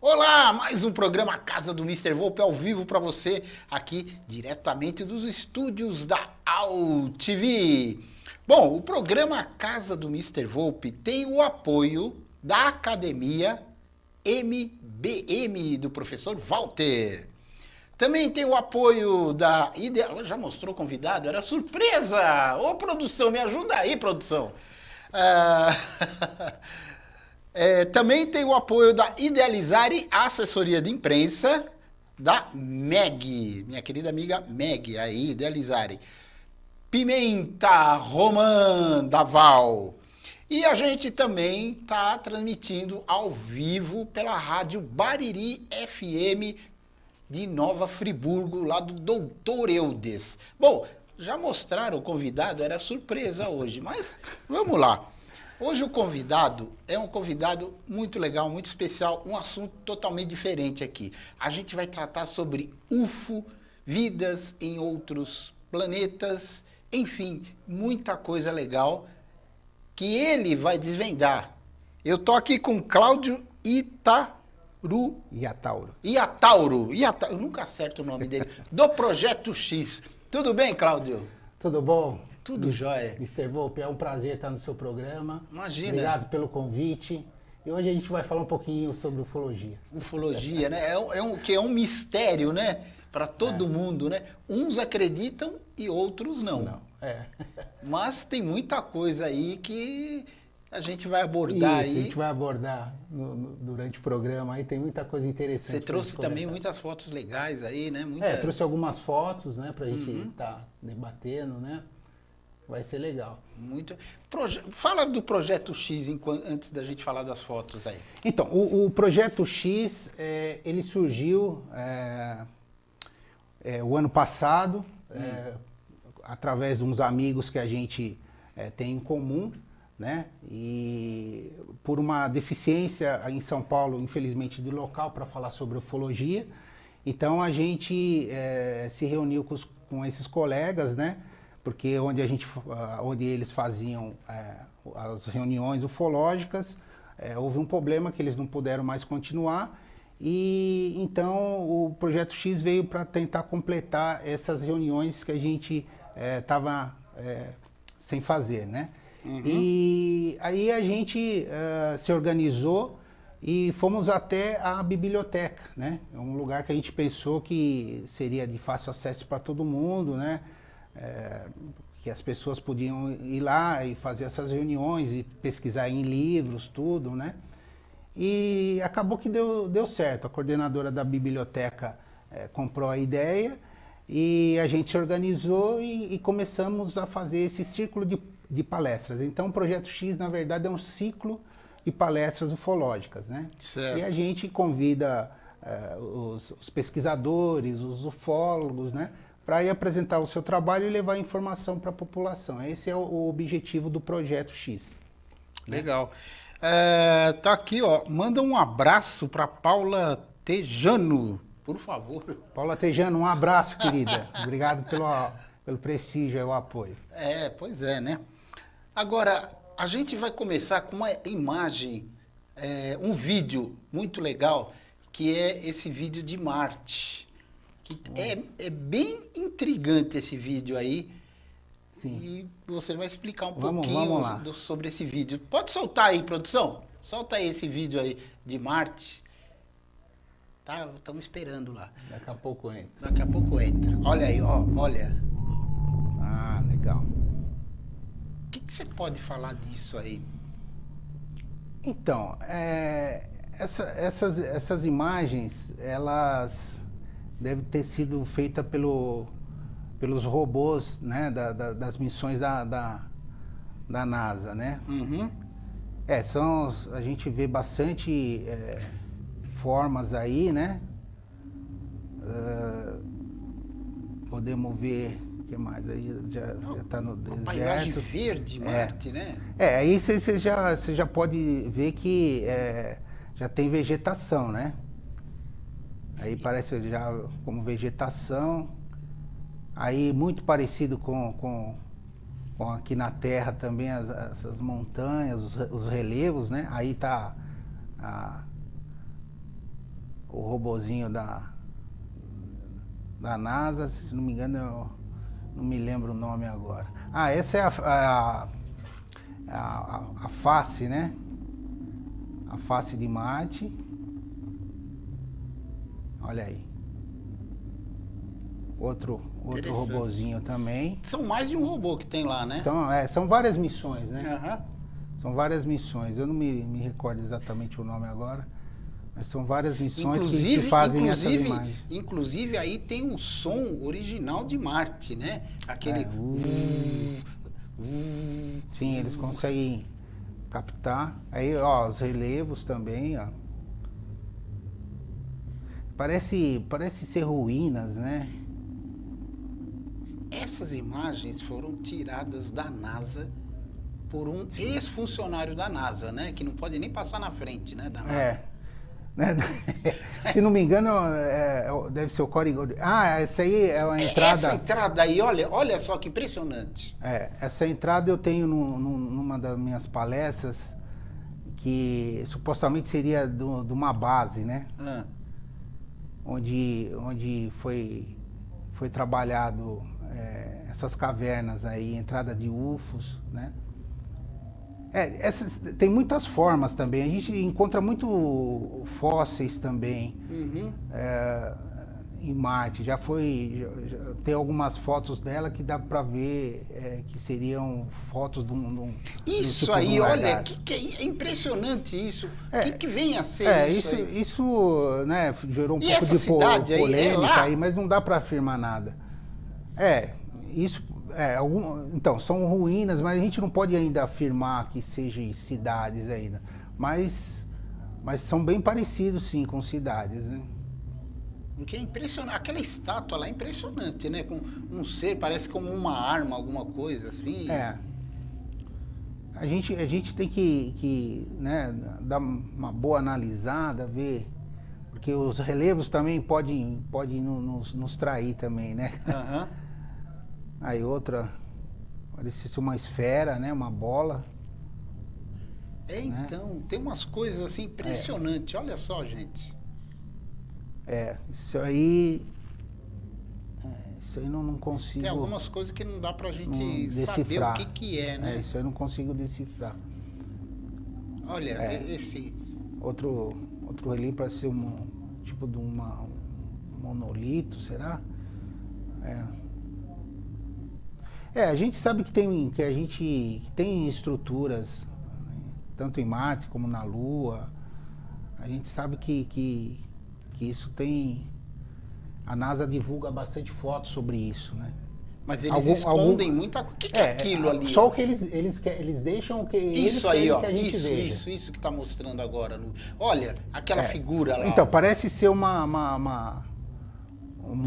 Olá, mais um programa Casa do Mr. Volpe ao vivo para você, aqui diretamente dos estúdios da AltV. Bom, o programa Casa do Mr. Volpe tem o apoio da Academia MBM do professor Walter. Também tem o apoio da Ideal. Já mostrou o convidado? Era surpresa! Ô, produção, me ajuda aí, produção. Também tem o apoio da Idealizare Assessoria de Imprensa, da Meg, minha querida amiga Meg, aí, Idealizare. Pimenta Romã, da Val. E a gente também está transmitindo ao vivo pela rádio Bariri FM de Nova Friburgo, lá do Doutor Eudes. Bom, já mostraram o convidado, era surpresa hoje, mas vamos lá. Hoje o convidado é um convidado muito legal, muito especial, um assunto totalmente diferente aqui. A gente vai tratar sobre UFO, vidas em outros planetas, enfim, muita coisa legal que ele vai desvendar. Eu tô aqui com Cláudio Iatauro, eu nunca acerto o nome dele, do Projeto X. Tudo bem, Cláudio? Tudo bom? Tudo jóia. Mr. Volpe, é um prazer estar no seu programa. Imagina. Obrigado pelo convite. E hoje a gente vai falar um pouquinho sobre ufologia. Ufologia, né? É um mistério, né? Para todo mundo, né? Uns acreditam e outros não. Não, Mas tem muita coisa aí que a gente vai abordar aí. A gente vai abordar durante o programa aí, tem muita coisa interessante. Você trouxe também muitas fotos legais aí, né? Trouxe algumas fotos, né, pra gente estar debatendo, né? Vai ser legal. Fala do Projeto X antes da gente falar das fotos aí. Então, o Projeto X, ele surgiu o ano passado, através de uns amigos que a gente tem em comum, né? E por uma deficiência em São Paulo, infelizmente, de local para falar sobre ufologia, então a gente se reuniu com esses colegas, né? Porque onde eles faziam as reuniões ufológicas, houve um problema que eles não puderam mais continuar, e então o Projeto X veio para tentar completar essas reuniões que a gente estava sem fazer, né? E aí a gente se organizou e fomos até a biblioteca, né? É um lugar que a gente pensou que seria de fácil acesso para todo mundo, né? Que as pessoas podiam ir lá e fazer essas reuniões e pesquisar em livros, tudo, né? E acabou que deu certo. A coordenadora da biblioteca comprou a ideia e a gente se organizou e começamos a fazer esse círculo de palestras. Então, o Projeto X, na verdade, é um ciclo de palestras ufológicas, né? Certo. E a gente convida os pesquisadores, os ufólogos, né? Para ir apresentar o seu trabalho e levar informação para a população. Esse é o objetivo do Projeto X. Legal. Tá aqui, ó. Manda um abraço para Paula Tejano, por favor. Paula Tejano, um abraço, querida. Obrigado pelo prestígio e o apoio. Pois é, né? Agora, a gente vai começar com uma imagem, um vídeo muito legal, que é esse vídeo de Marte. É bem intrigante esse vídeo aí. Sim. E você vai explicar um Vamos pouquinho sobre esse vídeo. Pode soltar aí, produção? Solta aí esse vídeo aí de Marte. Tá? Estamos esperando lá. Daqui a pouco entra. Daqui a pouco entra. Olha aí, ó. Olha. Ah, legal. O que você pode falar disso aí? Então, essas imagens, elas devem ter sido feitas pelos robôs, né, das missões da NASA, né? A gente vê bastante formas aí, né? Podemos ver, o que mais? Aí já está no deserto. Paisagem verde, Marte, né? Aí você já pode ver que já tem vegetação, né? Aí parece já como vegetação. Aí muito parecido com aqui na Terra também essas montanhas, os relevos, né? Aí tá o robozinho da NASA, se não me engano, eu não me lembro o nome agora. Ah, essa é a face, né? A face de Marte. Olha aí. Outro robozinho também. São mais de um robô que tem lá, né? São várias missões, né? Aham. São várias missões. Eu não me recordo exatamente o nome agora, mas são várias missões que fazem essas imagens. Inclusive, aí tem o som original de Marte, né? Aquele... Sim, eles conseguem captar. Aí, ó, os relevos também, ó. Parece ser ruínas, né? Essas imagens foram tiradas da NASA por um ex-funcionário da NASA, né? Que não pode nem passar na frente, né? Da NASA. Né? Se não me engano, deve ser o Corey Gold. Ah, essa aí é a entrada... Essa entrada aí, olha só que impressionante. Essa entrada eu tenho numa das minhas palestras, que supostamente seria de uma base, né? Onde foi trabalhado essas cavernas aí, entrada de UFOs, né? Tem muitas formas também. A gente encontra muito fósseis também em Marte. Já tem algumas fotos dela que dá para ver que seriam fotos de um isso tipo aí, de um olha, lagarto. é impressionante isso. Que vem a ser isso aí? Isso, né, gerou um E pouco essa de cidade aí, polêmica lá? mas não dá para afirmar nada. Então, são ruínas, mas a gente não pode ainda afirmar que sejam cidades ainda. Mas são bem parecidos, sim, com cidades, né? O que é impressionante, aquela estátua lá é impressionante, né? Com um ser, parece como uma arma, alguma coisa assim. A gente tem que né, dar uma boa analisada, ver, porque os relevos também podem nos trair também, né? Aí outra, parece ser uma esfera, né? Uma bola. Então, tem umas coisas assim impressionantes. Olha só, gente. Isso aí não consigo... Tem algumas coisas que não dá pra gente saber o que é, né? Isso aí eu não consigo decifrar. Olha, esse... Outro relé parece ser um tipo de um monolito, será? A gente sabe que tem estruturas, né, tanto em Marte como na Lua. A gente sabe que isso tem... A NASA divulga bastante fotos sobre isso, né? Mas eles escondem muita coisa. O que é aquilo ali? Só o que eles deixam que isso aí, ó. Que a gente veja. Isso que está mostrando agora. Olha, aquela figura lá. Então, parece ser um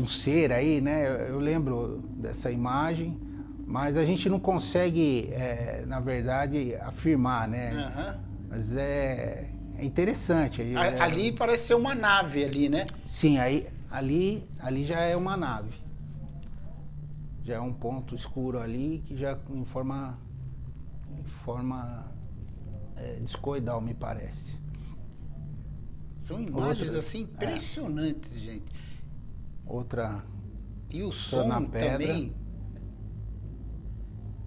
ser aí, né? Eu lembro dessa imagem, mas a gente não consegue, na verdade, afirmar, né? Mas é interessante. Ali parece ser uma nave ali, né? Sim, ali já é uma nave. Já é um ponto escuro ali que já em forma discoidal, me parece. São imagens assim impressionantes, gente. E o som também.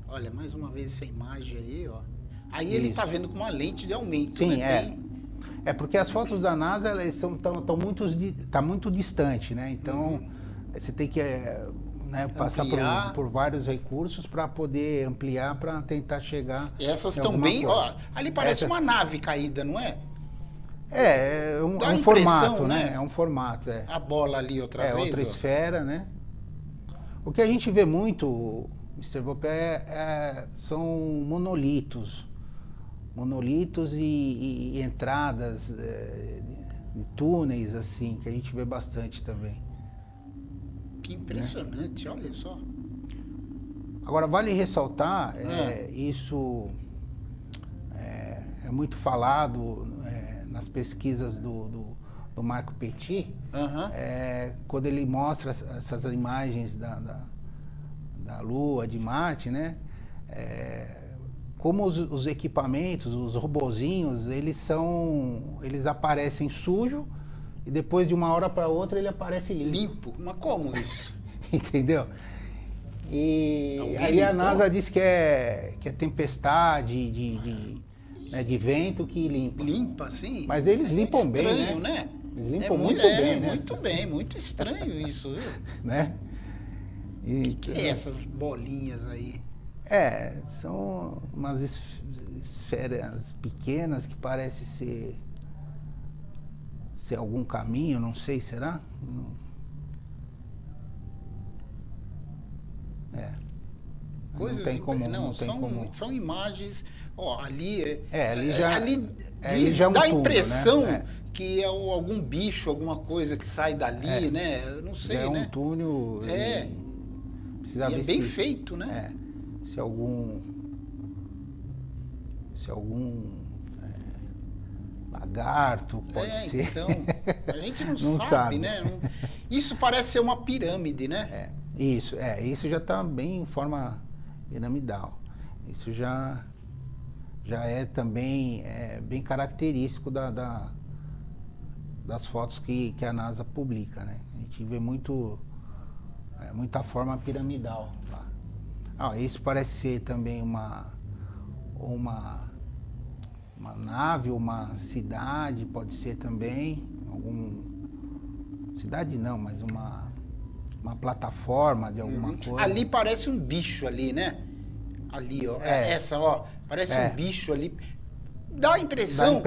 Olha, mais uma vez essa imagem aí, ó. Aí ele tá vendo com uma lente de aumento, sim, né? Porque as fotos da NASA, elas estão muito distante, né? Então, você tem que passar por vários recursos para poder ampliar, para tentar chegar... E essas estão bem... Ó, ali parece uma nave caída, não é? É um formato, né? É um formato, A bola ali outra vez. Outra esfera, né? O que a gente vê muito, Mr. Vopé, são monolitos. Monolitos e entradas de túneis, assim, que a gente vê bastante também. Que impressionante, olha só. Agora, vale ressaltar, isso é muito falado nas pesquisas do Marco Petit, quando ele mostra essas imagens da Lua, de Marte, né? Como os equipamentos, os robozinhos, eles aparecem sujos e depois de uma hora para outra ele aparece limpo. Limpo? Mas como isso? Entendeu? E Alguém aí a limpou? NASA diz que é tempestade de vento que limpa. Limpa, assim? Mas eles limpam bem, estranho, né? Eles limpam muito bem, né? Muito bem, muito estranho isso, viu? Né? O que é essas bolinhas aí? São umas esferas pequenas que parece ser algum caminho, não sei, será? Coisas não tem como, não, tem são, como. são imagens, ó, ali ali já diz, já é um dá a túnel, impressão né? que é algum bicho, alguma coisa que sai dali, né? Eu não sei, já é né? um túnel. Precisa E ver é bem feito, né? Se algum lagarto pode ser. Então, a gente não, Não sabe, sabe. né? Isso parece ser uma pirâmide, né? Isso já está bem em forma piramidal. Isso já é também bem característico das fotos que a NASA publica, né? A gente vê muita forma piramidal lá. Isso parece ser também uma nave, uma cidade, pode ser também cidade não, mas uma plataforma de alguma coisa. Ali parece um bicho ali, né? Ali, ó. Essa, ó. Parece um bicho ali. Dá a impressão,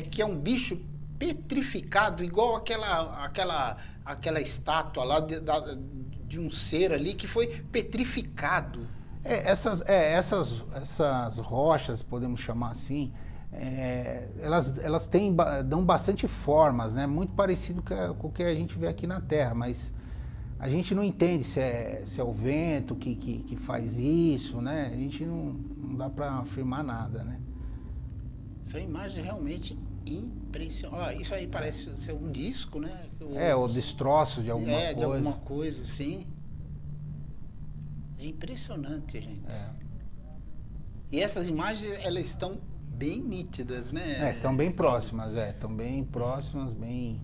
que é um bicho petrificado, igual aquela estátua lá de um ser ali que foi petrificado. Essas rochas, podemos chamar assim, elas dão bastante formas, né? Muito parecido com o que a gente vê aqui na Terra, mas a gente não entende se é o vento que faz isso, né? A gente não dá para afirmar nada, né? São imagens realmente impressionantes. Isso aí parece ser um disco, né? Ou destroço de alguma coisa. De alguma coisa, assim. É impressionante, gente. E essas imagens, elas estão bem nítidas, né? Estão bem próximas, estão bem próximas, bem...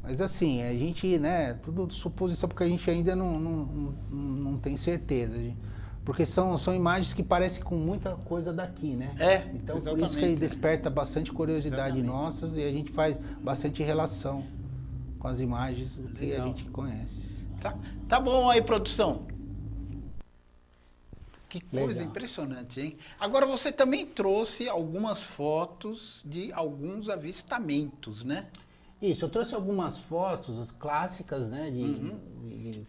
Mas assim, a gente, né, tudo suposição, porque a gente ainda não tem certeza. Porque são imagens que parecem com muita coisa daqui, né? Então, exatamente, por isso que desperta bastante curiosidade nossa e a gente faz bastante relação com as imagens que a gente conhece. Tá bom aí, produção. Que coisa Legal. impressionante, hein? Agora, você também trouxe algumas fotos de alguns avistamentos, né? Isso, eu trouxe algumas fotos clássicas, né?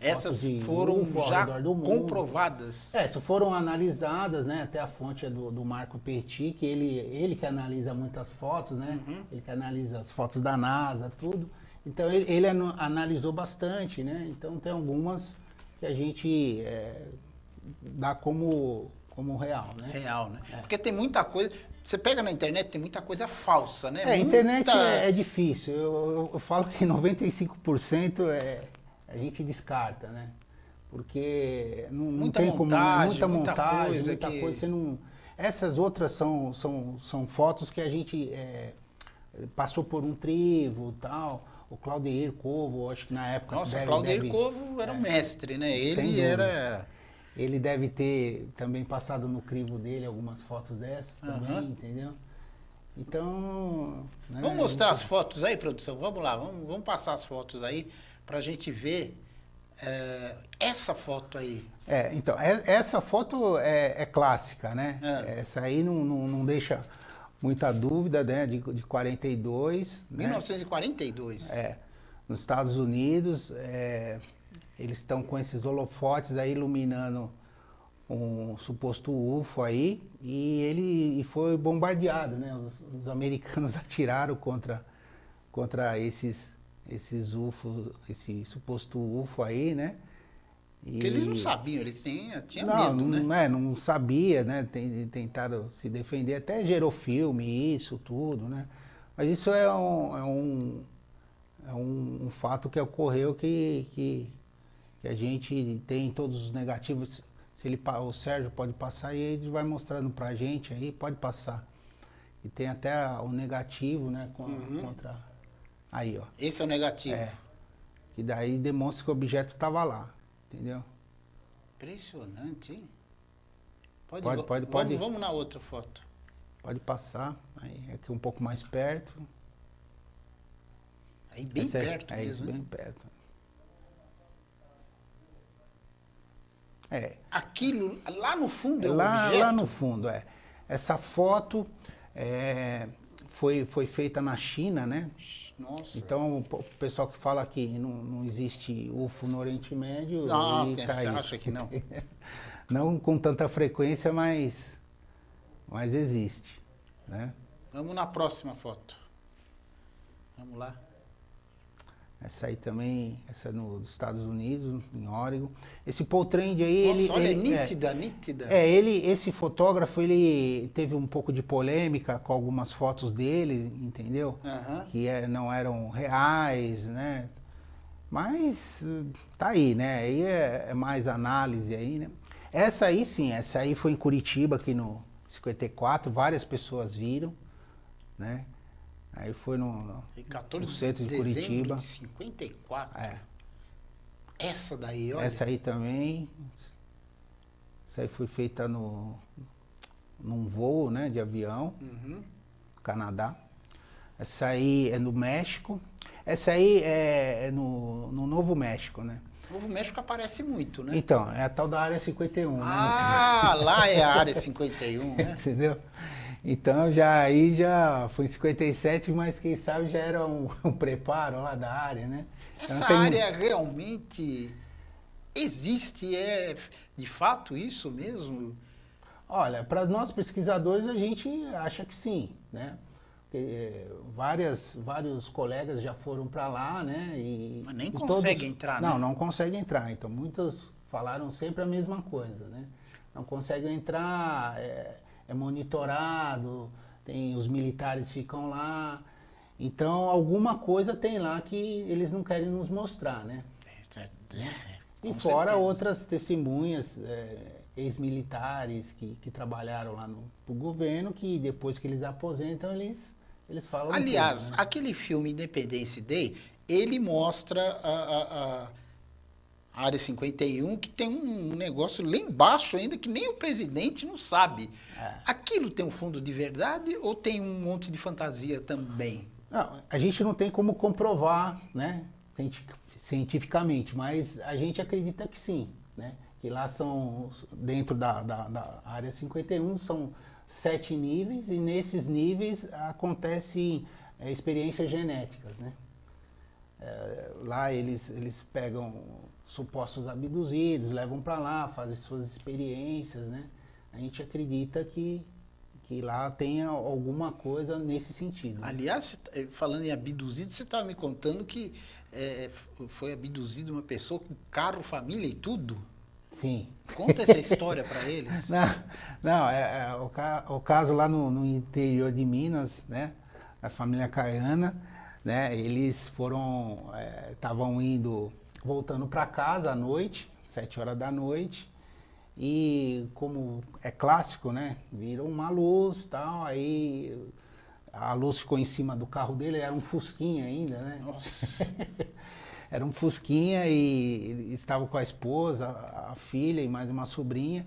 Essas de foram UFO ao já redor do mundo. comprovadas. Essas foram analisadas, né? Até a fonte é do Marco Petit, que ele que analisa muitas fotos, né? Ele que analisa as fotos da NASA, tudo. Então ele analisou bastante, né? Então tem algumas que a gente dá como real, né? Real, né? Porque tem muita coisa... Você pega na internet, tem muita coisa falsa, né? A internet é difícil. Eu falo que 95% a gente descarta, né? Porque não tem como... Muita montagem, muita coisa. Você não... Essas outras são fotos que a gente passou por um trivo e tal. O Claudeir Covo, acho que na época... Nossa, o Claudeir Covo era um mestre, né? Ele deve ter também passado no crivo dele algumas fotos dessas também, entendeu? Então... Né, vamos mostrar as fotos aí, produção? Vamos lá, vamos passar as fotos aí pra gente ver essa foto aí. Então, essa foto é clássica, né? Essa aí não deixa muita dúvida, né? De 42. 1942. Né? Nos Estados Unidos... Eles estão com esses holofotes aí iluminando um suposto UFO aí e ele foi bombardeado, né? Os americanos atiraram contra esses UFOs, esse suposto UFO aí, né? Porque eles não sabiam, eles tinham medo, né? Não sabia, né? Tentaram se defender, até gerou filme, isso, tudo, né? Mas isso é um fato que ocorreu que a gente tem todos os negativos. O Sérgio pode passar e ele vai mostrando pra gente aí, pode passar. E tem até o negativo, né? Contra... Aí, ó. Esse é o negativo. É. Que daí demonstra que o objeto estava lá, entendeu? Impressionante, hein? Pode. Vamos na outra foto. Pode passar. Aí, aqui um pouco mais perto. Aí bem perto mesmo, isso, bem perto. É. Aquilo lá no fundo é o objeto? Lá no fundo, é. Essa foto foi feita na China, né? Nossa. Então, o pessoal que fala que não existe UFO no Oriente Médio... Você acha que não? Não com tanta frequência, mas existe, né? Vamos na próxima foto. Vamos lá. Essa aí também, essa é nos Estados Unidos, em Oregon. Esse Paul Trend aí... Nossa, olha, nítida. Esse fotógrafo, ele teve um pouco de polêmica com algumas fotos dele, entendeu? Que não eram reais, né? Mas tá aí, né? Aí é mais análise aí, né? Essa aí sim, essa aí foi em Curitiba, aqui no 54, várias pessoas viram, né? Aí foi no 14 centro de Curitiba. De 54. É. Essa daí, olha. Essa aí também. Essa aí foi feita num voo, né, de avião, Canadá. Essa aí é no México. Essa aí é no Novo México, né? Novo México aparece muito, né? Então, é a tal da Área 51, né? Lá é a Área 51, né? Entendeu? Então aí já foi em 57, mas quem sabe já era um preparo lá da área, né? Essa área realmente existe, é de fato isso mesmo? Olha, para nós pesquisadores a gente acha que sim, né? Porque, vários colegas já foram para lá, né? Mas nem conseguem entrar, né? Não conseguem entrar. Então muitos falaram sempre a mesma coisa, né? Não conseguem entrar, é monitorado, os militares ficam lá. Então, alguma coisa tem lá que eles não querem nos mostrar, né? E fora outras testemunhas, ex-militares que trabalharam lá pro governo, que depois que eles aposentam, eles falam... Aliás, tudo, né? aquele filme Independence Day, ele mostra a Área 51, que tem um negócio lá embaixo ainda que nem o presidente não sabe. Aquilo tem um fundo de verdade ou tem um monte de fantasia também? Não, a gente não tem como comprovar, né, cientificamente, mas a gente acredita que sim, né? Que lá são, dentro da Área 51, são 7 níveis, e nesses níveis acontecem experiências genéticas, né? Lá eles pegam supostos abduzidos, levam para lá, fazem suas experiências, né? A gente acredita que lá tenha alguma coisa nesse sentido. Né? Aliás, falando em abduzido, você estava me contando que foi abduzido uma pessoa com carro, família e tudo? Sim. Conta essa história para eles. Não, o caso lá no interior de Minas, né? A família Caiana, né? Eles estavam voltando para casa à noite, 7 horas da noite, e como é clássico, né? Viram uma luz e tal, aí a luz ficou em cima do carro dele, era um Fusquinha ainda, né? Nossa. Era um Fusquinha e ele estava com a esposa, a filha e mais uma sobrinha,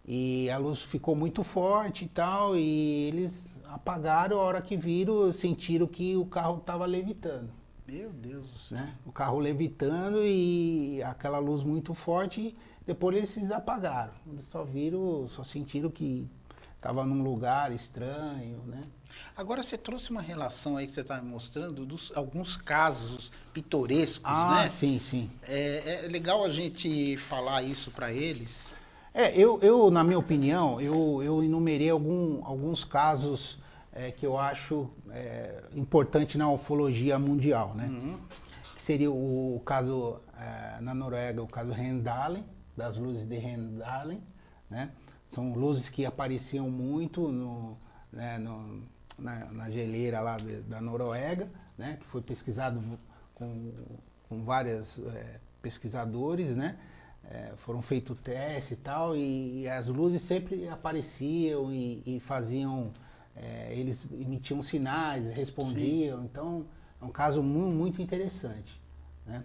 e a luz ficou muito forte e tal, e eles apagaram, a hora que viram, sentiram que o carro estava levitando. Meu Deus do céu. Né? O carro levitando e aquela luz muito forte, depois eles se apagaram. Eles só sentiram que estava num lugar estranho, né? Agora você trouxe uma relação aí que você está me mostrando dos alguns casos pitorescos, né? Sim, sim. É legal a gente falar isso para eles. Eu, na minha opinião, eu enumerei alguns casos que eu acho importante na ufologia mundial, né? Que seria o caso na Noruega, o caso Rendalen, das luzes de Rendalen, né? São luzes que apareciam muito na geleira lá da Noruega, né? Que foi pesquisado com vários pesquisadores, né? Foram feitos testes e tal, e as luzes sempre apareciam e faziam eles emitiam sinais, respondiam. Sim. Então, é um caso muito interessante, né?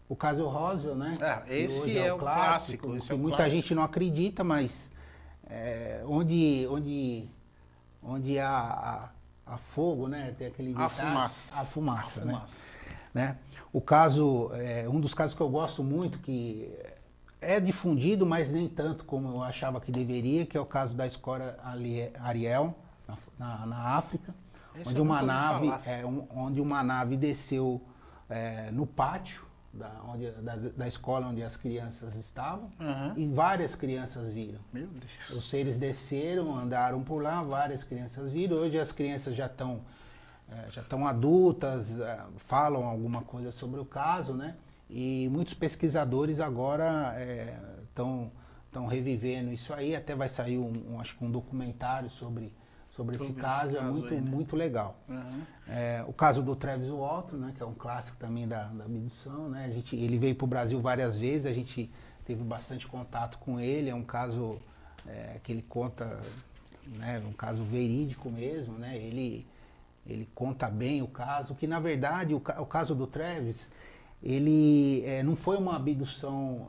O caso Roswell, né? Esse é o clássico. Que muita gente não acredita, mas onde há fogo, né? Tem aquele ditado, a fumaça, né? O caso, um dos casos que eu gosto muito, que é difundido, mas nem tanto como eu achava que deveria, que é o caso da escola Ariel, na África, onde uma nave desceu no pátio da escola onde as crianças estavam, e várias crianças viram. Meu Deus. Os seres desceram, andaram por lá, várias crianças viram. Hoje as crianças já estão adultas, falam alguma coisa sobre o caso, né? E muitos pesquisadores agora estão revivendo isso aí. Até vai sair acho que um documentário sobre esse caso, muito legal. O caso do Travis Walton, né, que é um clássico também da abdução, né? Ele veio para o Brasil várias vezes, a gente teve bastante contato com ele. É um caso que ele conta, né, um caso verídico mesmo, né? Ele conta bem o caso, que na verdade o caso do Travis, ele não foi uma abdução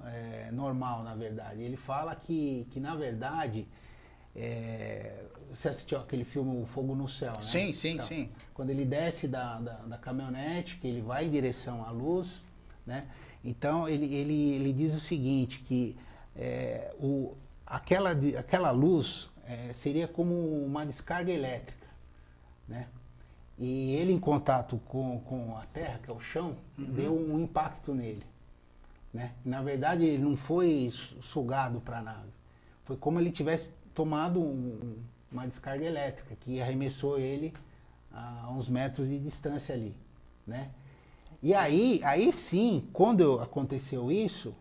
normal, na verdade. Ele fala que na verdade, você assistiu aquele filme O Fogo no Céu, né? Sim. Então, quando ele desce da caminhonete, que ele vai em direção à luz, né? Então ele diz o seguinte, que aquela luz seria como uma descarga elétrica, né? E ele, em contato com a terra, que é o chão, deu um impacto nele, né? Na verdade, ele não foi sugado para a nave. Foi como ele tivesse tomado uma descarga elétrica, que arremessou ele a uns metros de distância ali, né? E aí sim, quando aconteceu isso,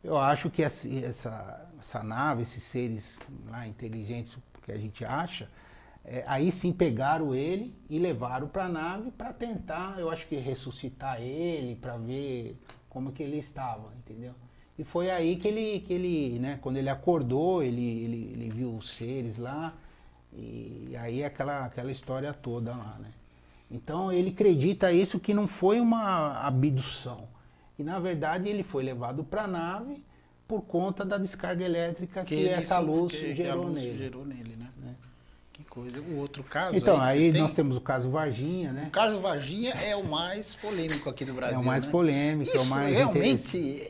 eu acho que essa nave, esses seres lá inteligentes que a gente acha, aí sim pegaram ele e levaram para a nave para tentar, eu acho que ressuscitar ele, para ver como que ele estava, entendeu? E foi aí que ele, né, quando ele acordou, ele viu os seres lá, e aí aquela história toda lá, né? Então ele acredita isso, que não foi uma abdução. E na verdade ele foi levado para a nave por conta da descarga elétrica que essa luz gerou nele, né? Que coisa. O outro caso. Então, aí nós temos o caso Varginha, né? O caso Varginha é o mais polêmico aqui do Brasil. É o mais polêmico, isso é o mais realmente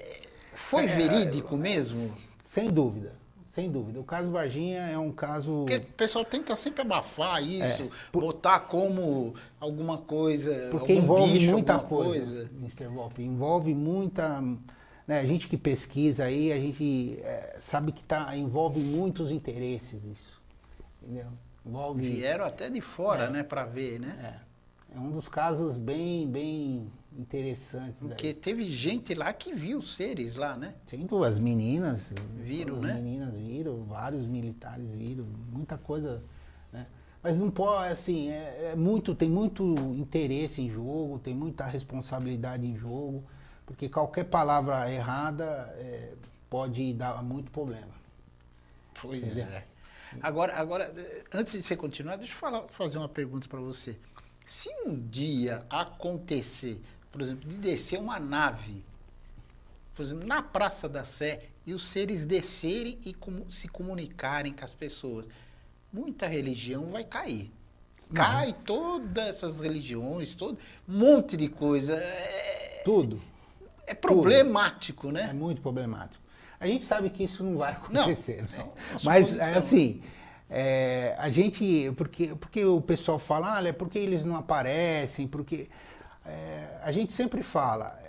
foi verídico mesmo? Sem dúvida. Sem dúvida. O caso Varginha é um caso... Porque o pessoal tenta sempre abafar isso, botar como alguma coisa, porque envolve muita coisa, Mr. Volpe. Envolve muita... Né, a gente que pesquisa aí, a gente sabe que envolve muitos interesses isso. Entendeu? Vieram até de fora, né, para ver, né? É um dos casos bem interessantes. Porque aí. teve gente lá que viu seres lá, né? Tem duas meninas viram, né? As meninas viram, vários militares viram, muita coisa, né? Mas não pode, assim, tem muito interesse em jogo, tem muita responsabilidade em jogo, porque qualquer palavra errada pode dar muito problema. Pois é. Agora, antes de você continuar, deixa eu fazer uma pergunta para você. Se um dia acontecer, por exemplo, de descer uma nave, por exemplo, na Praça da Sé, e os seres descerem e se comunicarem com as pessoas, muita religião vai cair. Cai todas essas religiões, um monte de coisa. Tudo. É problemático, né? É muito problemático. A gente sabe que isso não vai acontecer, não. Mas, assim, a gente... Porque o pessoal fala, é porque eles não aparecem, porque... a gente sempre fala,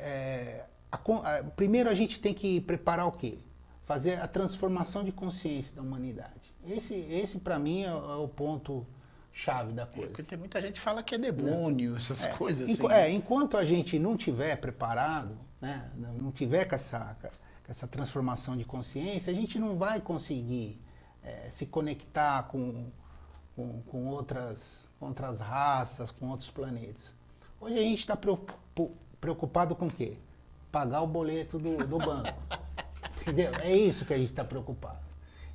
primeiro a gente tem que preparar o quê? Fazer a transformação de consciência da humanidade. Esse para mim, é o ponto-chave da coisa. Porque tem muita gente que fala que é demônio, essas coisas assim. Enquanto a gente não tiver preparado, né, não tiver com essa transformação de consciência, a gente não vai conseguir se conectar com outras raças, com outros planetas. Hoje a gente está preocupado com o quê? Pagar o boleto do banco. Entendeu? É isso que a gente está preocupado.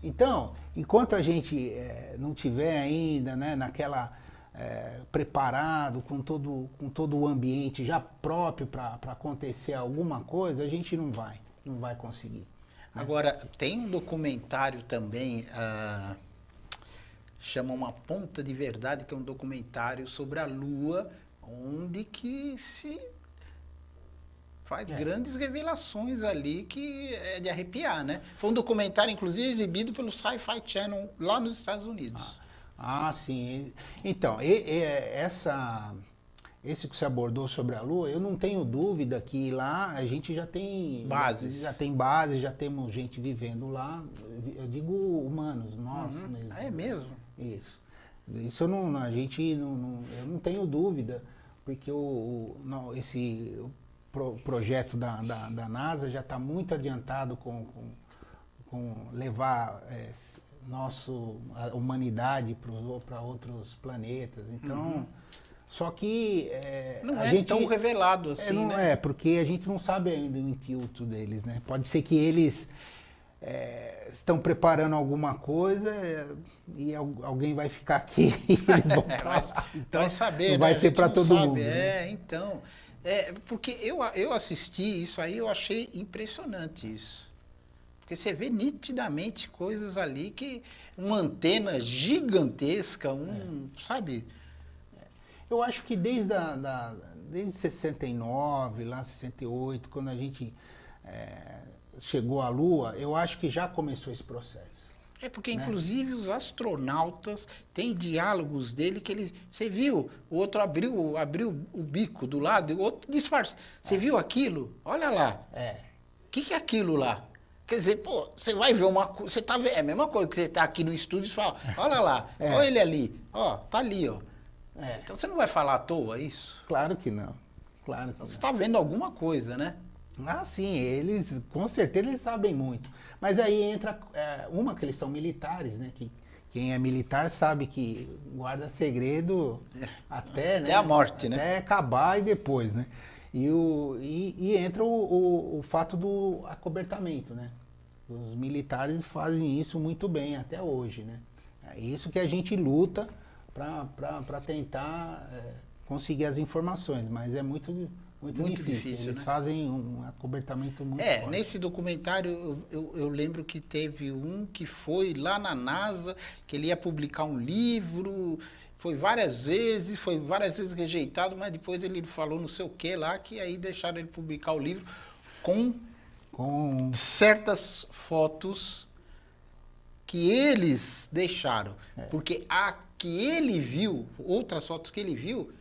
Então, enquanto a gente não tiver ainda, né, naquela preparado com todo o ambiente já próprio para acontecer alguma coisa, a gente não vai conseguir. Né? Agora, tem um documentário também, chama Uma Ponta de Verdade, que é um documentário sobre a Lua, onde que se faz grandes revelações ali que é de arrepiar, né? Foi um documentário, inclusive, exibido pelo Sci-Fi Channel lá nos Estados Unidos. Sim. Então, esse que você abordou sobre a Lua, eu não tenho dúvida que lá a gente já tem bases. Já tem base, já temos gente vivendo lá. Eu digo humanos, nós mesmo. É mesmo? Isso. Isso eu não tenho dúvida, porque esse projeto da NASA já está muito adiantado com levar a humanidade para outros planetas. Então, só que não é tão revelado assim, né? Porque a gente não sabe ainda o intuito deles, né? Pode ser que eles estão preparando alguma coisa e alguém vai ficar aqui e eles vão pra lá. Então, vai saber, não vai ser para todo mundo. Né? Então, porque eu assisti isso aí, eu achei impressionante isso. Porque você vê nitidamente coisas ali que uma antena gigantesca, sabe? Eu acho que desde 69, lá 68, quando a gente chegou à Lua, eu acho que já começou esse processo. Porque, inclusive, os astronautas têm diálogos dele que você viu, o outro abriu o bico do lado, o outro disfarça. Você viu aquilo? Olha lá. O que é aquilo lá? Quer dizer, pô, você vai ver uma coisa, você tá vendo, é a mesma coisa que você tá aqui no estúdio e fala, olha lá, olha ele ali, ó, tá ali, ó. Então você não vai falar à toa isso? Claro que não. Claro que você está vendo alguma coisa, né? Sim, eles, com certeza, eles sabem muito. Mas aí entra que eles são militares, né? Que quem é militar sabe que guarda segredo até a morte, né? Até acabar e depois, né? E entra o fato do acobertamento, né? Os militares fazem isso muito bem até hoje, né? É isso que a gente luta para tentar conseguir as informações, mas é muito difícil. Eles fazem um acobertamento muito forte. Nesse documentário eu lembro que teve um que foi lá na NASA, que ele ia publicar um livro, foi várias vezes rejeitado, mas depois ele falou não sei o que lá, que aí deixaram ele publicar o livro com certas fotos que eles deixaram. Porque a que ele viu, outras fotos que ele viu,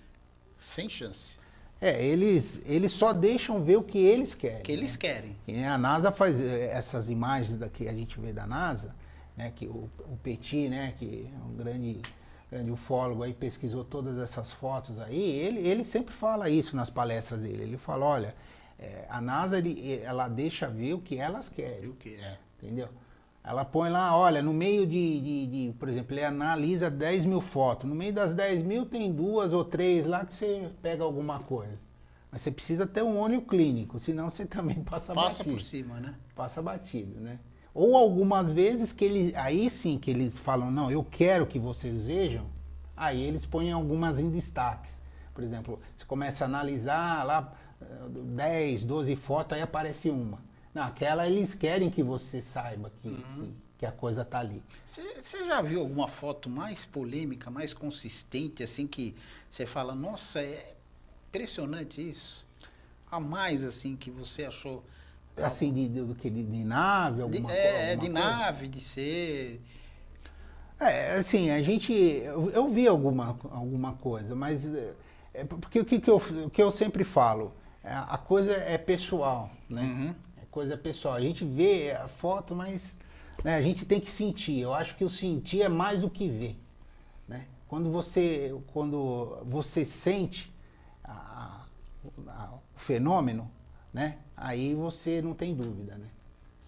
sem chance. Eles só deixam ver o que eles querem. Que eles querem. E a NASA faz essas imagens que a gente vê da NASA, né, que o Petit, né, que é um grande ufólogo aí, pesquisou todas essas fotos aí, ele sempre fala isso nas palestras dele. Ele fala, olha, a NASA, ela deixa ver o que elas querem. O que é. Entendeu? Ela põe lá, olha, no meio por exemplo, ele analisa 10 mil fotos. No meio das 10 mil tem 2 ou 3 lá que você pega alguma coisa. Mas você precisa ter um olho clínico, senão você também passa batido. Passa por cima, né? Passa batido, né? Ou algumas vezes aí sim que eles falam, não, eu quero que vocês vejam, aí eles põem algumas em destaques. Por exemplo, você começa a analisar lá 10, 12 fotos, aí aparece uma. Naquela eles querem que você saiba que a coisa tá ali. Você já viu alguma foto mais polêmica, mais consistente, assim, que você fala, nossa, é impressionante isso? A mais, assim, que você achou... Assim, de nave, alguma coisa? De nave, de ser... Assim, eu vi alguma coisa, mas... porque o que eu sempre falo, a coisa é pessoal, né? Coisa pessoal. A gente vê a foto, mas né, a gente tem que sentir. Eu acho que o sentir é mais do que ver. Né? Quando você sente o fenômeno, né, aí você não tem dúvida. Né?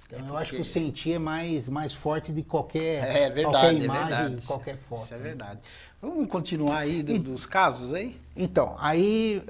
Então eu acho que o sentir é mais forte de qualquer imagem, de qualquer foto. Isso é verdade. Vamos continuar aí dos casos aí? Então, aí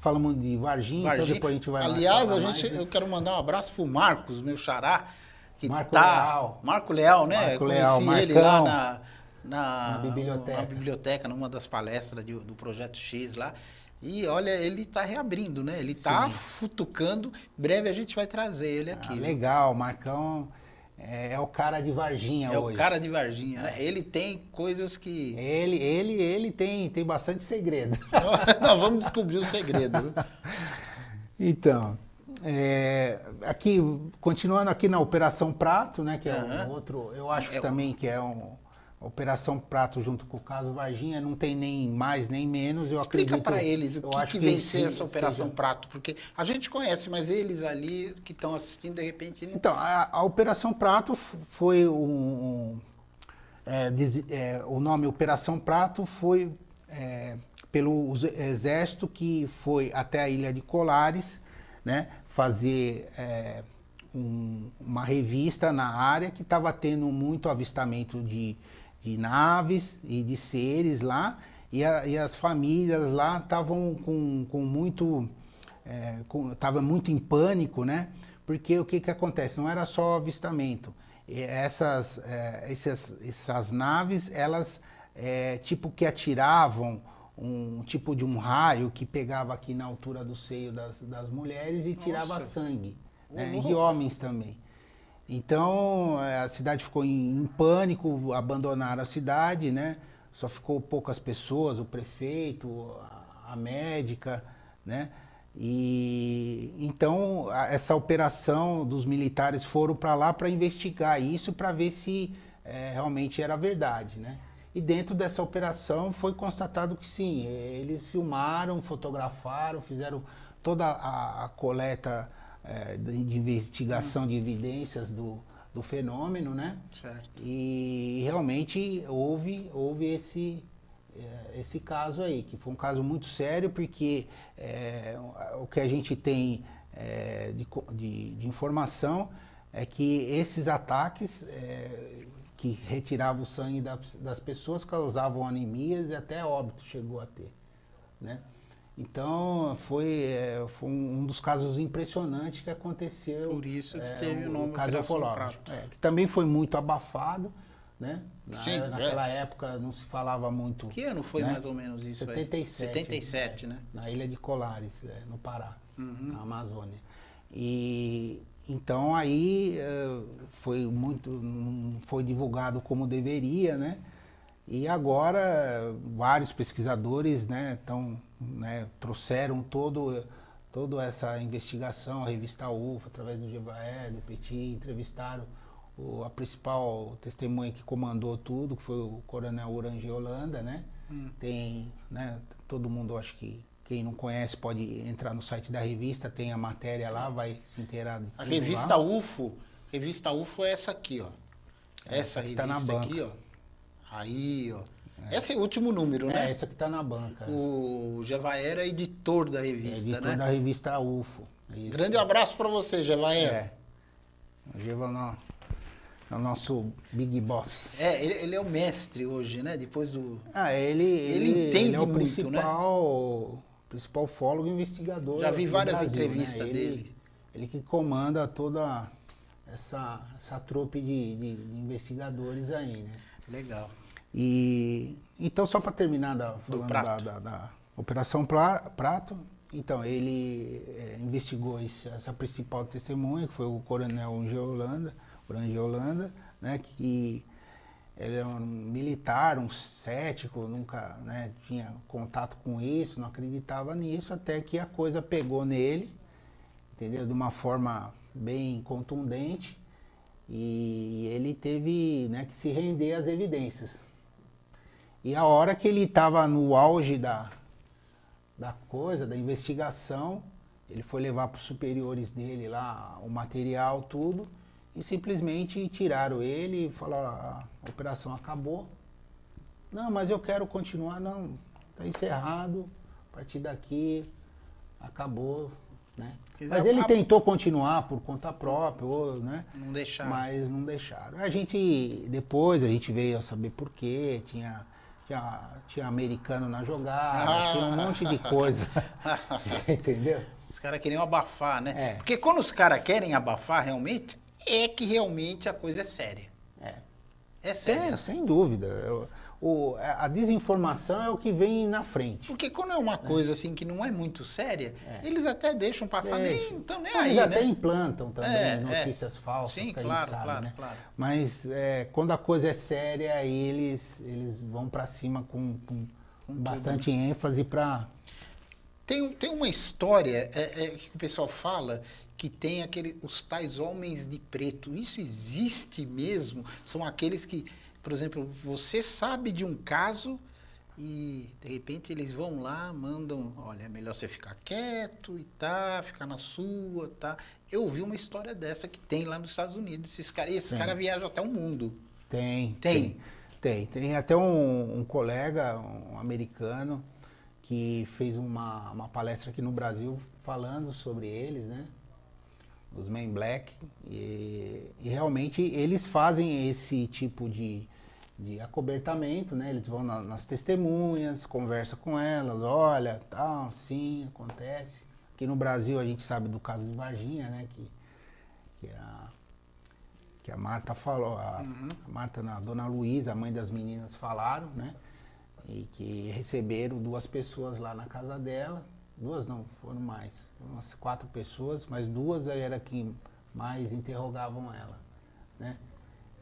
falamos de Varginha, então depois a gente vai Aliás, lá. Eu quero mandar um abraço pro Marcos, meu xará, que Marco tá... Leal. Marco Leal, né? Marco Eu Leal, conheci ele Marcão. lá na biblioteca. Na biblioteca, numa das palestras do Projeto X lá. E olha, ele está reabrindo, né? Ele está Sim. futucando. Em breve a gente vai trazer ele aqui. Viu? Legal, Marcão é o cara de Varginha É hoje. o cara de Varginha, né? Ele tem coisas que... Ele tem bastante segredo. Nós vamos descobrir o segredo. Viu? Então, aqui, continuando aqui na Operação Prato, né, que é um outro, eu acho que também que é Operação Prato junto com o caso Varginha, não tem nem mais nem menos. Explica para eles o que vem ser essa Operação seja... Prato, porque a gente conhece, mas eles ali que estão assistindo, de repente... Não... Então, a Operação Prato foi o nome Operação Prato foi pelo exército que foi até a Ilha de Colares, né, fazer uma revista na área que estava tendo muito avistamento de naves e de seres lá, e as famílias lá estavam com muito... Estava muito em pânico, né? Porque o que acontece? Não era só avistamento. Essas naves, elas tipo que atiravam um tipo de um raio que pegava aqui na altura do seio das mulheres e tirava sangue, né? E de homens também. Então, a cidade ficou em pânico, abandonaram a cidade, né? Só ficou poucas pessoas, o prefeito, a médica, né? E então, essa operação dos militares foram para lá para investigar isso, para ver se realmente era verdade, né? E dentro dessa operação foi constatado que sim, eles filmaram, fotografaram, fizeram toda a coleta de investigação de evidências do fenômeno, né? Certo. E realmente houve esse caso aí, que foi um caso muito sério, porque o que a gente tem de informação é que esses ataques que retiravam o sangue das pessoas causavam anemias e até óbito chegou a ter, né? Então, foi um dos casos impressionantes que aconteceu. Por isso que teve o nome caso Operação Prato. que também foi muito abafado, né? Sim, naquela época não se falava muito. Que ano foi, né? Mais ou menos isso 77, aí? 77, né? Na Ilha de Colares, no Pará, na Amazônia. E então aí não foi divulgado como deveria, né? E agora vários pesquisadores, né, trouxeram toda essa investigação, a revista UFO, através do Jevaé, do Petit, entrevistaram a principal testemunha que comandou tudo, que foi o coronel Orange Holanda, né? Tem, né, todo mundo, acho que quem não conhece pode entrar no site da revista, tem a matéria lá, vai se inteirar de tudo. A revista UFO é essa aqui, ó. Essa revista tá na banca. Aqui, ó. Aí, ó. Esse é o último número, né? Essa que tá na banca. O Jevaé é editor da revista, né? Editor da revista UFO. Isso. Grande abraço para você, Jevaé. O Jevaé é o nosso Big Boss. Ele é o mestre hoje, né? Depois do... Ele entende é o muito, principal ufólogo investigador. Já vi várias Brasil, entrevistas dele. Ele que comanda toda essa trupe de investigadores aí, né? Legal. E então, só para terminar falando da Operação Prato, então ele investigou essa principal testemunha, que foi o coronel Orange Holanda, né, que ele é um militar, um cético, nunca, né, tinha contato com isso, não acreditava nisso, até que a coisa pegou nele, entendeu? De uma forma bem contundente, e ele teve, né, que se render às evidências. E a hora que ele estava no auge da investigação, ele foi levar para os superiores dele lá o material, tudo, e simplesmente tiraram ele e falaram, a operação acabou. Não, mas eu quero continuar. Não, está encerrado, a partir daqui acabou, né? Mas ele tentou continuar por conta própria, né? Não deixaram. Mas não deixaram. Depois a gente veio a saber por quê, tinha americano na jogada, tinha um monte de coisa, entendeu? Os caras queriam abafar, né? Porque quando os caras querem abafar realmente, é que realmente a coisa é séria. É séria. Sem dúvida. A desinformação é o que vem na frente. Porque quando é uma coisa assim que não é muito séria, eles até deixam passar, nem estão nem Eles aí, até né? implantam também notícias falsas, Sim, que claro, a gente sabe, claro, né? claro. Mas quando a coisa é séria, aí eles vão para cima com bastante ênfase para... Tem uma história que o pessoal fala que tem os tais homens de preto. Isso existe mesmo? São aqueles que, por exemplo, você sabe de um caso e de repente eles vão lá, mandam, olha, é melhor você ficar quieto e tá, ficar na sua, tá. Eu ouvi uma história dessa que tem lá nos Estados Unidos. Esses caras viajam até o mundo. Tem até um colega, um americano, que fez uma palestra aqui no Brasil falando sobre eles, né? Os Men Black. E realmente eles fazem esse tipo de acobertamento, né? Eles vão nas testemunhas, conversam com elas, olha, tal, sim, acontece. Aqui no Brasil a gente sabe do caso de Varginha, né? Que a Marta falou, a Marta, a Dona Luísa, a mãe das meninas, falaram, né? E que receberam 2 pessoas lá na casa dela. 2 não, foram mais. Umas 4 pessoas, mas 2 era que mais interrogavam ela, né?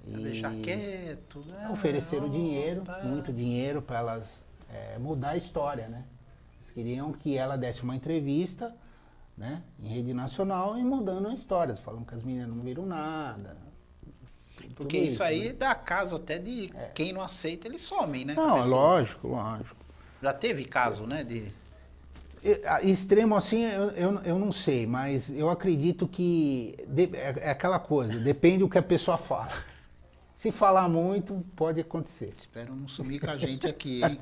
Pra deixar quieto, né? Ofereceram dinheiro, muito dinheiro, para elas mudar a história, né? Eles queriam que ela desse uma entrevista, né? Em rede nacional e mudando a história. Falando que as meninas não viram nada. Porque isso aí, né? Dá caso até de quem não aceita, eles somem, né? Não, lógico. Já teve caso, né? Extremo assim, eu não sei, mas eu acredito que é aquela coisa, depende do que a pessoa fala. Se falar muito, pode acontecer. Espero não sumir com a gente aqui, hein?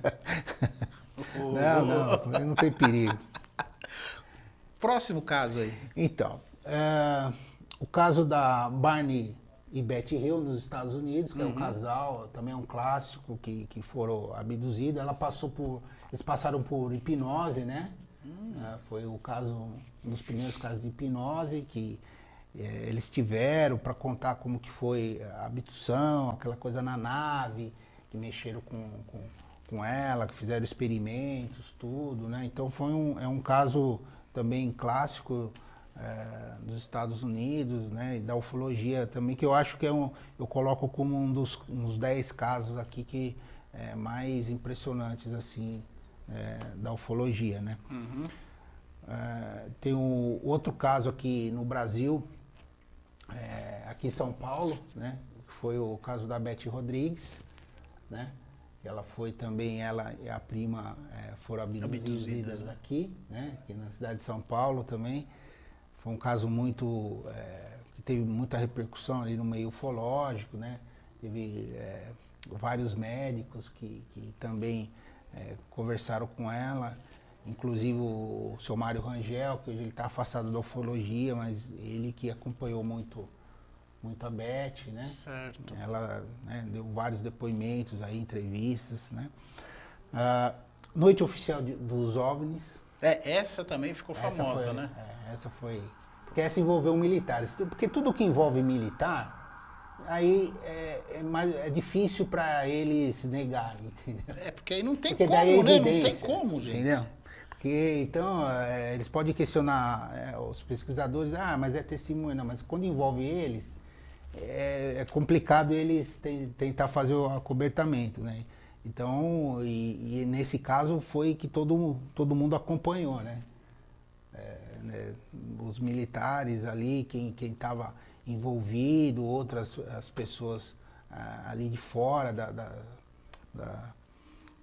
Não tem perigo. Próximo caso aí. Então, o caso da Barney e Betty Hill nos Estados Unidos, que é um casal, também é um clássico, que foram abduzidos. Eles passaram por hipnose, né? Foi um dos primeiros casos de hipnose que eles tiveram para contar como que foi a abdução, aquela coisa na nave, que mexeram com ela, que fizeram experimentos, tudo, né? Então é um caso também clássico dos Estados Unidos, né? E da ufologia também, que eu acho que eu coloco como uns 10 casos aqui que mais impressionantes, assim, da ufologia, né? Tem outro caso aqui no Brasil, aqui em São Paulo, né? Que foi o caso da Betty Rodrigues, né? Ela foi também, ela e a prima foram abduzidas aqui, né? Aqui na cidade de São Paulo também. Foi um caso que teve muita repercussão ali no meio ufológico, né? Teve vários médicos que também conversaram com ela, inclusive o seu Mário Rangel, que hoje ele está afastado da ufologia, mas ele que acompanhou muito a Betty, né? Certo. Ela, né, deu vários depoimentos aí, entrevistas, né? Noite Oficial dos OVNIs. Essa também ficou famosa, né? Essa foi... Porque essa envolveu militares. Porque tudo que envolve militar, aí é difícil para eles negarem, entendeu? Porque aí não tem como, né? Não tem como, gente. Entendeu? Porque, então, eles podem questionar os pesquisadores, mas é testemunho, não, mas quando envolve eles, é complicado eles tentar fazer o acobertamento, né? Então, e nesse caso foi que todo mundo acompanhou, né? Os militares ali, quem estava envolvido, as pessoas ali de fora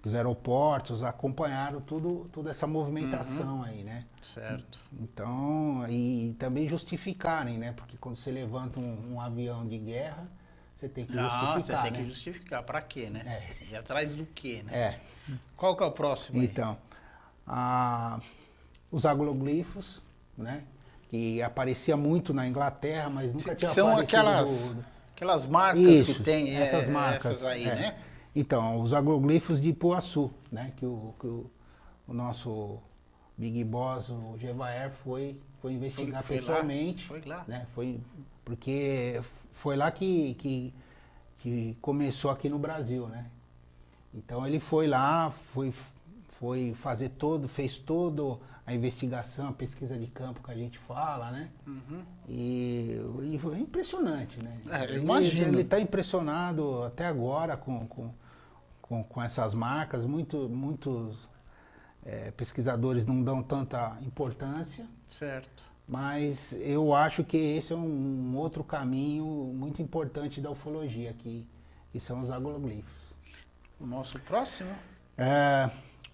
dos aeroportos acompanharam toda essa movimentação aí, né? Certo. Então, e também justificarem, né? Porque quando você levanta um avião de guerra, você tem que justificar, você tem né? que justificar. Pra quê, né? E atrás do quê, né? É. Qual que é o próximo aí? Então, os agloglifos, né? Que aparecia muito na Inglaterra, mas nunca tinha São aparecido aquelas marcas Isso, que tem, essas marcas, essas aí, né? Então, os agroglifos de Ipuaçu, né? Que o nosso Big Boss, o Gevaer, foi investigar Foi pessoalmente. lá? Foi lá? Né? porque foi lá que começou aqui no Brasil, né? Então ele foi lá, foi fez toda a investigação, a pesquisa de campo que a gente fala, né? Uhum. E foi impressionante, né? Eu imagino. Ele está impressionado até agora com essas marcas. Muitos pesquisadores não dão tanta importância. Certo. Mas eu acho que esse é um outro caminho muito importante da ufologia, que são os agroglifos. O nosso próximo?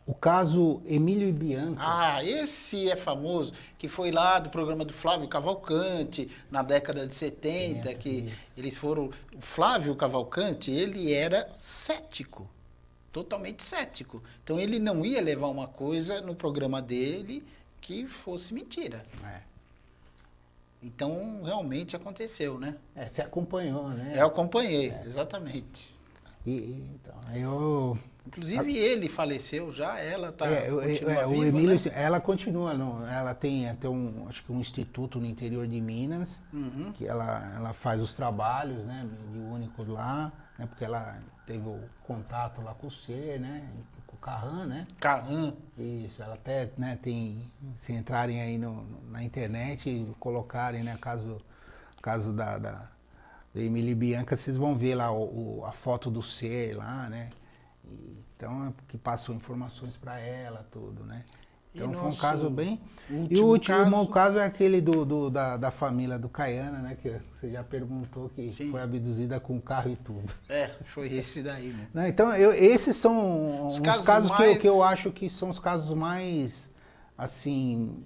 O caso Emílio e Bianca. Ah, esse é famoso, que foi lá do programa do Flávio Cavalcante, na década de 70, que eles foram... O Flávio Cavalcante, ele era cético, totalmente cético. Então ele não ia levar uma coisa no programa dele que fosse mentira. Então, realmente aconteceu, né? Você acompanhou, né? Eu acompanhei, exatamente. Então, Inclusive ele faleceu já, ela continua o viva, Emílio, né? ela continua, ela tem até acho que um instituto no interior de Minas, que ela faz os trabalhos, né, mediúnicos lá, né, porque ela teve o contato lá com o ser, né, com o Carran, né? Carran. Isso, ela até, né, se entrarem aí na internet e colocarem, né, caso da Emília e Bianca, vocês vão ver lá a foto do ser lá, né? Então, que passou informações para ela, tudo, né? Então, foi um caso bem... E o último caso é aquele da família do Caiana, né? Que você já perguntou, que foi abduzida com carro e tudo. Foi esse daí, né? Não, então, esses são os casos mais... que eu acho que são os casos mais, assim,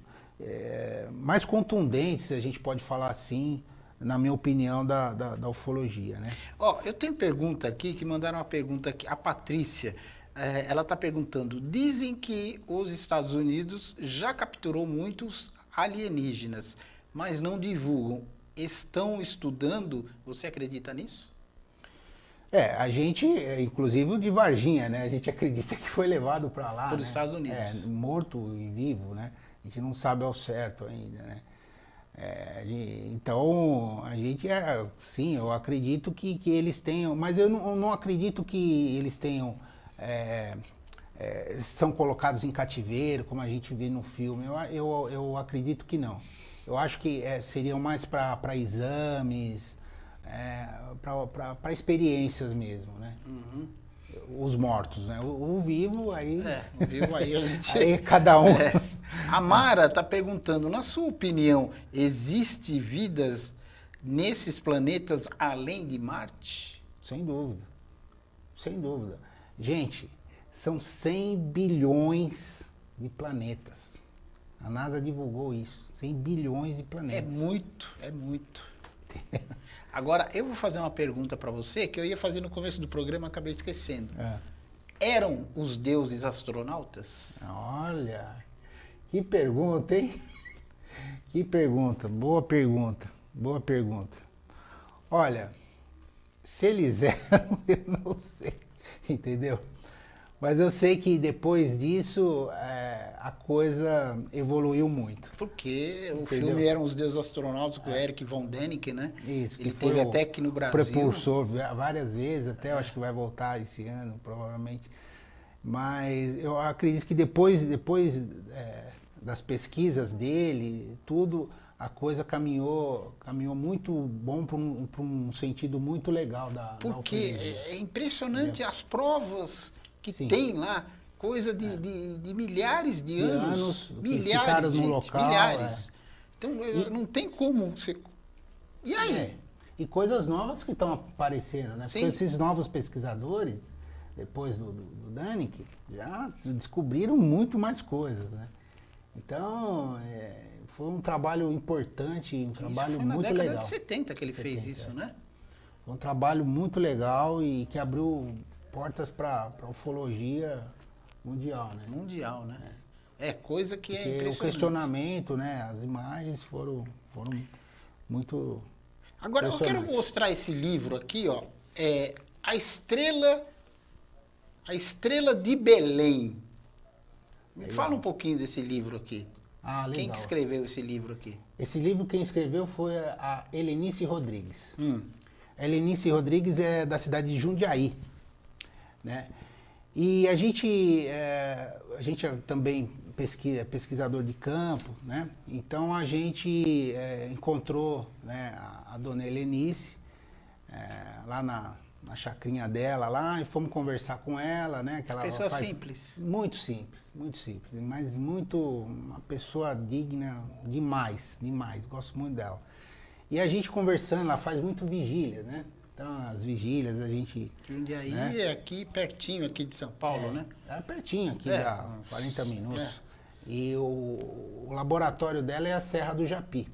mais contundentes, se a gente pode falar assim, na minha opinião, da ufologia, né? Eu tenho pergunta aqui, que mandaram uma pergunta aqui, a Patrícia, ela está perguntando, dizem que os Estados Unidos já capturou muitos alienígenas, mas não divulgam. Estão estudando, você acredita nisso? A gente, inclusive o de Varginha, né? A gente acredita que foi levado para lá, Pelos Estados Unidos. Morto e vivo, né? A gente não sabe ao certo ainda, né? Então, a gente, sim, eu acredito que eles tenham, mas eu não acredito que eles tenham, são colocados em cativeiro, como a gente vê no filme, eu acredito que não. Eu acho que seriam mais para exames, para experiências mesmo, né? Os mortos, né? O vivo aí... o vivo aí a gente... aí cada um... A Mara está perguntando, na sua opinião, existe vidas nesses planetas além de Marte? Sem dúvida. Sem dúvida. Gente, são 100 bilhões de planetas. A NASA divulgou isso. 100 bilhões de planetas. É muito. Agora, eu vou fazer uma pergunta para você, que eu ia fazer no começo do programa, acabei esquecendo. Eram os deuses astronautas? Olha, que pergunta, hein? Que pergunta, boa pergunta. Olha, se eles eram, eu não sei, entendeu? Mas eu sei que depois disso a coisa evoluiu muito. Porque o filme Eram os Deuses Astronautas com o Eric Von Däniken, né? Isso. Ele teve até aqui no Brasil. Propulsor várias vezes, até eu acho que vai voltar esse ano, provavelmente. Mas eu acredito que depois das pesquisas dele, tudo, a coisa caminhou muito bom para um sentido muito legal da Porque é impressionante as provas que tem lá, coisa de milhares de anos. Milhares, gente, no local, milhares. Então, não tem como você... E aí? E coisas novas que estão aparecendo, né? Porque esses novos pesquisadores, depois do Däniken, já descobriram muito mais coisas, né? Então, foi um trabalho importante, um trabalho muito legal. Foi na década de 70 que ele fez isso, né? Foi um trabalho muito legal e que abriu portas para a ufologia mundial, né? Mundial, né? É coisa que é impressionante. O questionamento, né? As imagens foram muito... Agora, eu quero mostrar esse livro aqui, ó. A Estrela de Belém. Me fala um pouquinho desse livro aqui. Ah, legal. Quem que escreveu esse livro aqui? Esse livro quem escreveu foi a Helenice Rodrigues. A Helenice Rodrigues é da cidade de Jundiaí, né? E a gente é também pesquisador de campo, né? Então a gente encontrou, né, a dona Helenice lá na chacrinha dela lá e fomos conversar com ela, né? Que ela Pessoa simples. Muito simples, mas uma pessoa digna demais, gosto muito dela. E a gente conversando, ela faz muito vigília, né? Então as vigílias a gente... Jundiaí né? é aqui pertinho aqui de São Paulo, né? É pertinho aqui, dá 40 minutos. E o laboratório dela é a Serra do Japi,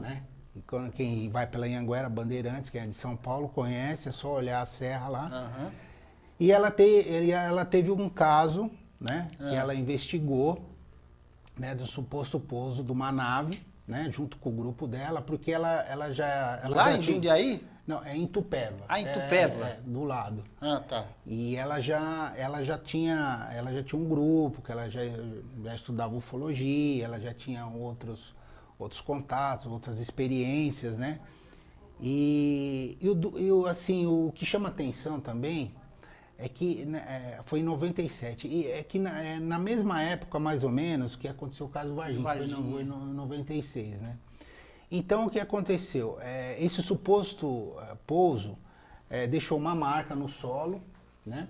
né? E quem vai pela Anhanguera, Bandeirantes, que é de São Paulo, conhece, é só olhar a serra lá. E ela teve um caso, né, que ela investigou, né, do suposto pouso de uma nave, né, junto com o grupo dela, porque ela já... Lá em Jundiaí? Não, é em Tupéva. Ah, em Tupéva? Do lado. Ah, tá. E ela já tinha um grupo, que ela já estudava ufologia, ela já tinha outros contatos, outras experiências, né? E o que chama atenção também é que foi em 97, e é que na mesma época, mais ou menos, que aconteceu o caso Varginha, foi em 96, né? Então, o que aconteceu? Esse suposto pouso deixou uma marca no solo, né?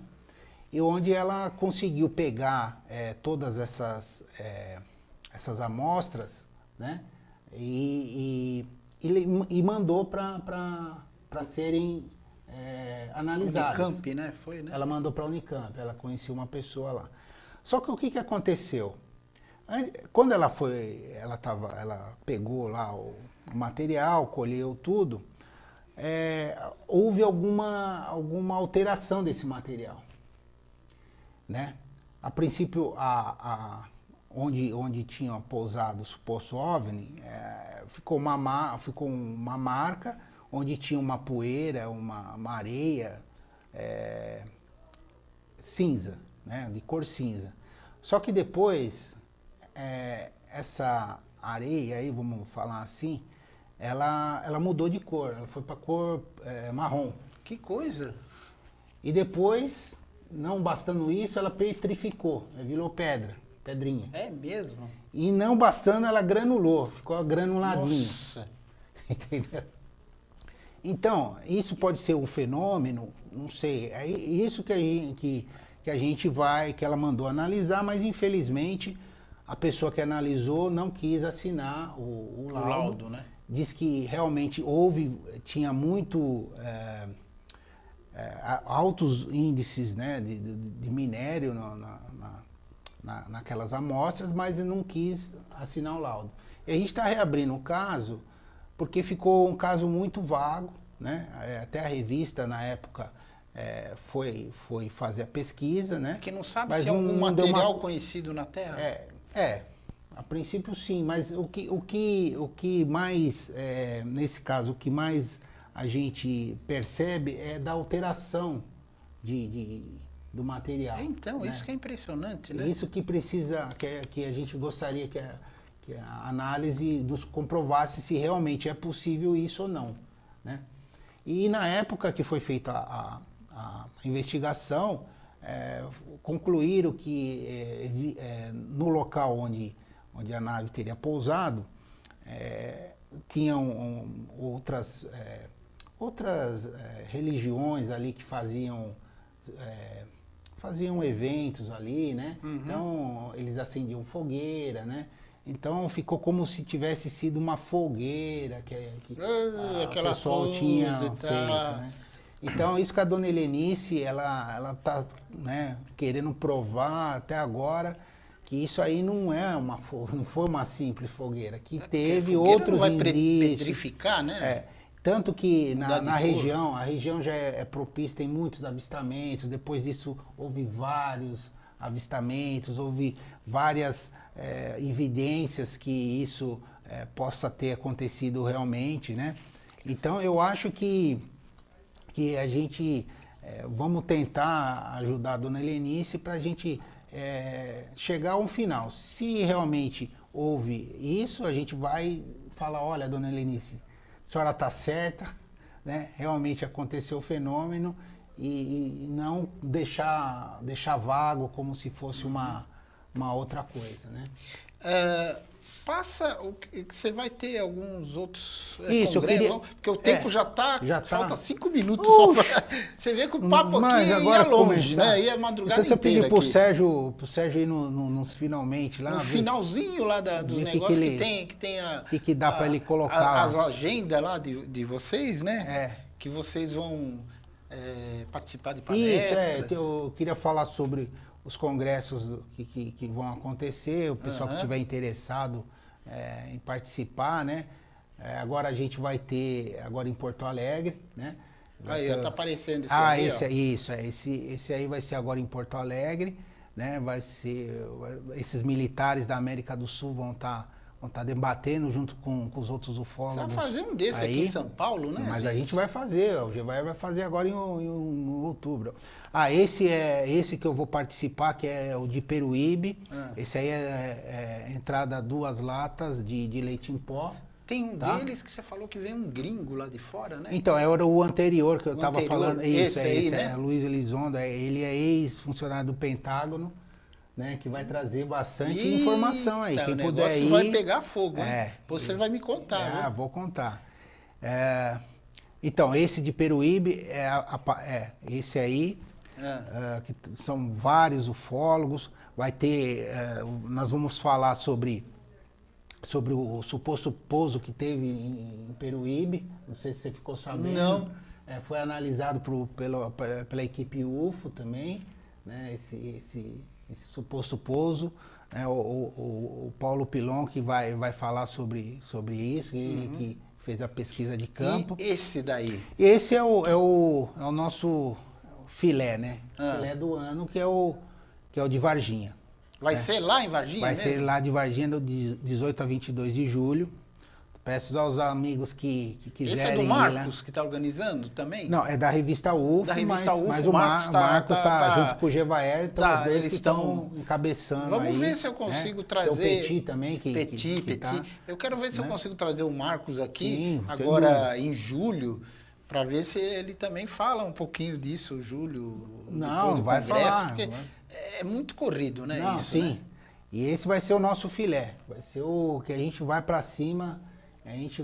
E onde ela conseguiu pegar todas essas amostras, né? E mandou para serem analisadas. Unicamp, né? Foi, né? Ela mandou para a Unicamp, ela conhecia uma pessoa lá. Só que o que aconteceu? Quando ela pegou lá o material, colheu tudo, houve alguma alteração desse material, né? A princípio, onde tinha pousado o suposto OVNI, ficou uma marca onde tinha uma poeira, uma areia cinza, né, de cor cinza. Só que depois, essa areia aí, vamos falar assim, ela mudou de cor, ela foi para cor marrom. Que coisa! E depois, não bastando isso, ela petrificou, virou pedrinha. É mesmo? E não bastando, ela granulou, ficou granuladinho. Nossa! Entendeu? Então, isso pode ser um fenômeno, não sei. É isso que ela mandou analisar, mas infelizmente a pessoa que analisou não quis assinar o laudo, né? Diz que realmente tinha muito altos índices, né, de minério naquelas amostras, mas não quis assinar o laudo. E a gente está reabrindo o caso porque ficou um caso muito vago, né? Até a revista, na época, foi fazer a pesquisa, né? Porque não sabe mas se é algum material conhecido na Terra. A princípio sim, mas o que mais, nesse caso, o que mais a gente percebe é da alteração do material. Então, né? Isso que é impressionante, né? Isso que precisa, que a gente gostaria que a análise nos comprovasse se realmente é possível isso ou não, né? E na época que foi feita a investigação, concluíram que no local onde a nave teria pousado, tinham outras religiões ali que faziam eventos ali, né? Então, eles acendiam fogueira, né? Então, ficou como se tivesse sido uma fogueira que o pessoal tinha feito, né? Então, isso que a dona Helenice, ela tá, né, querendo provar até agora que isso aí não foi uma simples fogueira, que teve outros indícios. Petrificar, né? Tanto que na região, a região já é propícia, tem muitos avistamentos, depois disso houve vários avistamentos, houve várias evidências que isso possa ter acontecido realmente, né? Então eu acho que a gente vamos tentar ajudar a dona Helenice para a gente chegar a um final. Se realmente ouve isso, a gente vai falar, olha, dona Helenice, a senhora está certa, né? Realmente aconteceu o fenômeno e não deixar vago como se fosse uma outra coisa, né? Passa, que você vai ter alguns outros Isso, eu queria... porque o tempo já tá, falta 5 minutos Uxa. só pra... Você vê que o papo Mas aqui agora ia longe, começar. né? Ia madrugada Então você inteira pediu aqui. pro Sérgio ir nos finalmente lá. No ver finalzinho lá dos ver negócios que que tem a... que dá pra ele colocar as lá. agendas lá de vocês, né? É. Que vocês vão participar de Isso, palestras. eu queria falar sobre os congressos que vão acontecer, o pessoal que estiver interessado em participar, né? Agora a gente vai ter, agora em Porto Alegre, né? Aí, tá aparecendo esse aí, esse aí, isso, esse aí vai ser agora em Porto Alegre, né? Vai ser, esses militares da América do Sul vão estar debatendo junto com os outros ufólogos. Você vai fazer um desse aí, aqui em São Paulo, né? Mas a gente vai fazer, o GVR vai fazer agora em outubro. Esse que eu vou participar, que é o de Peruíbe. Esse aí é entrada 2 latas de leite em pó. Tem um deles que você falou que vem um gringo lá de fora, né? Então, era o anterior que eu estava falando. Isso, esse, né? É Luiz Elizondo, ele é ex-funcionário do Pentágono, né? Que vai trazer bastante informação aí. Quem o puder negócio ir, vai pegar fogo, hein? Você vai me contar, vou contar. Então, esse de Peruíbe, esse aí, que são vários ufólogos. Vai ter, nós vamos falar sobre o suposto pouso que teve em Peruíbe. Não sei se você ficou sabendo. Não. Foi analisado pela equipe UFO também, né? Esse suposto pouso. O Paulo Pilon que vai falar sobre isso, ele que fez a pesquisa de campo. E esse daí? Esse é o nosso filé, né? Filé do ano, que é o de Varginha. Vai ser lá em Varginha Vai mesmo? ser lá de Varginha, do 18 a 22 de julho. Peço aos amigos que quiserem. Esse é do Marcos que está organizando também? Não, é da revista UFO, da revista UFO, mas o Marcos está junto com o Gevaer, então os dois eles que estão encabeçando. Vamos aí, ver se eu consigo trazer... Tem o Petit também. Petit. Tá, eu quero ver se eu consigo trazer o Marcos aqui, Sim, agora em julho, para ver se ele também fala um pouquinho disso, o Júlio, depois do vai congresso, falar. Porque é muito corrido, né? Não, isso, sim. né? E esse vai ser o nosso filé. Vai ser o que a gente vai para cima. A gente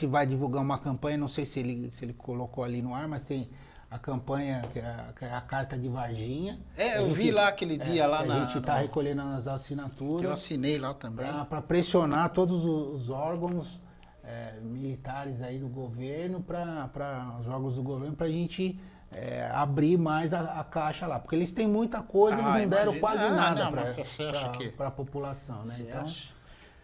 vai divulgar uma campanha, não sei se ele colocou ali no ar, mas tem a campanha, que é a Carta de Varginha. Eu vi lá aquele dia lá A gente está recolhendo as assinaturas. Que eu assinei lá também. Para pressionar todos os órgãos militares aí do governo, para os órgãos do governo, para a gente abrir mais a caixa lá. Porque eles têm muita coisa, eles não deram quase nada para a população, né? Então,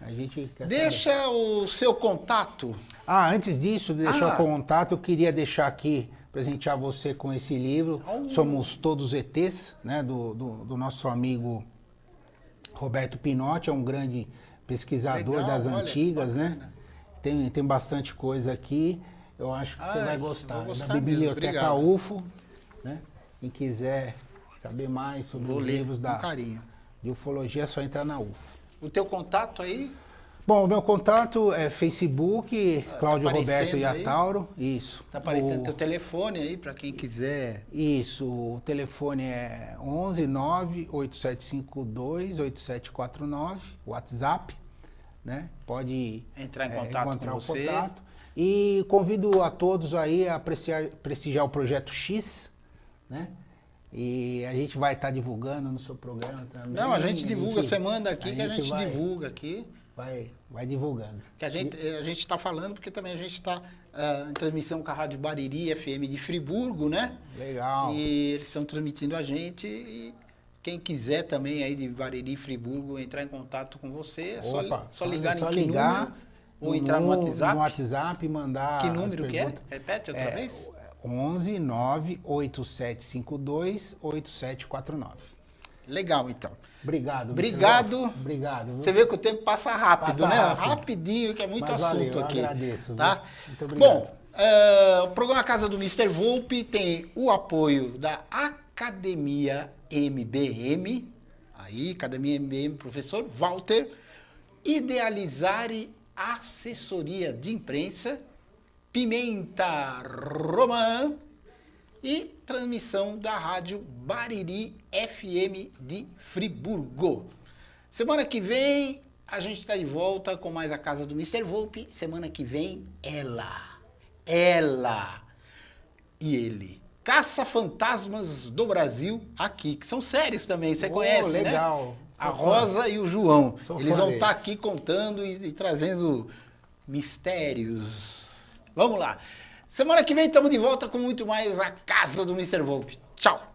a gente quer Deixa saber. o seu contato. Antes disso, de deixar o contato, eu queria deixar aqui, presentear você com esse livro. Somos Todos ETs, né? Do nosso amigo Roberto Pinotti, é um grande pesquisador das antigas, né? Tem bastante coisa aqui. Eu acho que você vai gostar. Da Biblioteca UFO, né? Quem quiser saber mais sobre os livros de ufologia, é só entrar na UFO. O teu contato aí? Bom, o meu contato é Facebook, Cláudio Roberto Iatauro, isso. Tá aparecendo teu telefone aí para quem quiser. Isso, o telefone é 11 98752 8749, WhatsApp, né? Pode entrar em contato com você. E convido a todos aí a prestigiar o Projeto X, né? E a gente vai estar divulgando no seu programa também. Não, a gente divulga, você manda aqui que a gente divulga aqui. Vai divulgando. Que a gente está falando porque também a gente está em transmissão com a Rádio Bariri FM de Friburgo, né? Legal. E eles estão transmitindo a gente e quem quiser também aí de Bariri e Friburgo entrar em contato com você, é só ligar em que número ou entrar no WhatsApp. No WhatsApp e mandar. Que número que é? Repete outra vez. 11 98752 8749. Legal, então. Obrigado. Obrigado. Você vê que o tempo passa rápido, né? Rapidinho, que é muito assunto aqui. Eu agradeço. Tá? Muito obrigado. Bom, o programa Casa do Mr. Volpe tem o apoio da Academia MBM, aí, Academia MBM, professor Walter, Idealizare Assessoria de Imprensa, Pimenta Romã e transmissão da Rádio Bariri FM de Friburgo. Semana que vem a gente está de volta com mais a Casa do Mr. Volpe. Semana que vem, ela e ele. Caça-fantasmas do Brasil aqui, que são sérios também, você conhece, legal. Né? A Rosa e o João. Eles vão estar aqui contando e trazendo mistérios. Vamos lá. Semana que vem estamos de volta com muito mais a Casa do Mr. Volpe. Tchau!